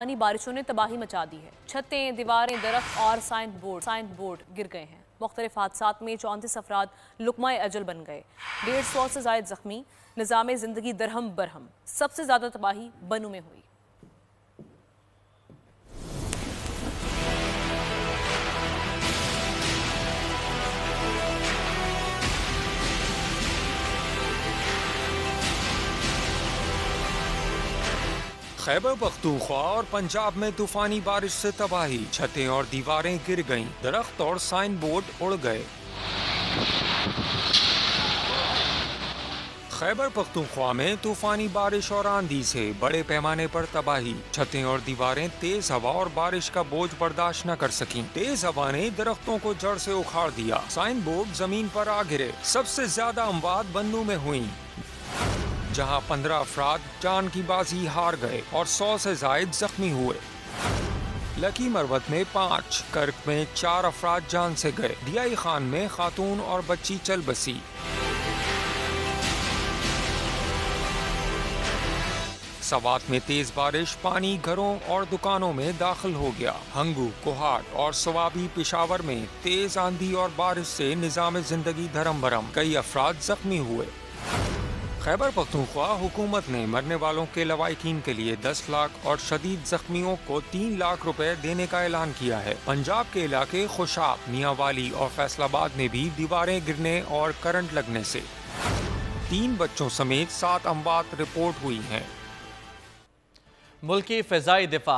पानी बारिशों ने तबाही मचा दी है। छतें, दीवारें, दरख्त और साइन बोर्ड गिर गए हैं। मुख्तलिफ हादसात में 34 अफराद लुकमाए अजल बन गए। 150 से जायद जख्मी। निज़ाम जिंदगी दरहम बरहम। सबसे ज्यादा तबाही बनू में हुई। खैबर पख्तूनख्वा और पंजाब में तूफानी बारिश से तबाही, छतें और दीवारें गिर गईं, दरख्त और साइन बोर्ड उड़ गए। खैबर पख्तूनख्वा में तूफानी बारिश और आंधी से बड़े पैमाने पर तबाही, छतें और दीवारें तेज हवा और बारिश का बोझ बर्दाश्त न कर सकीं। तेज हवा ने दरख्तों को जड़ से उखाड़ दिया, साइन बोर्ड जमीन पर आ गिरे। सबसे ज्यादा अमवात बन्नू में हुई, जहां 15 अफराद जान की बाजी हार गए और 100 से जायद जख्मी हुए। लकी मरवत में 5, कर्क में 4 अफराद जान से गए। दियाई खान में खातून और बच्ची चल बसी। सवात में तेज बारिश, पानी घरों और दुकानों में दाखिल हो गया। हंगू, कोहाट और सवाबी पेशावर में तेज आंधी और बारिश से निजाम जिंदगी धरम भरम, कई अफराद जख्मी हुए। खैबर पख्तूनख्वा हुकूमत ने मरने वालों के लवाहिकीन के लिए 10 लाख और शदीद जख्मियों को 3 लाख रुपए देने का ऐलान किया है। पंजाब के इलाके खुशाब, मियांवाली और फैसलाबाद में भी दीवारें गिरने और करंट लगने से 3 बच्चों समेत 7 अमवात रिपोर्ट हुई हैं। मुल्की फ़िज़ाई दिफा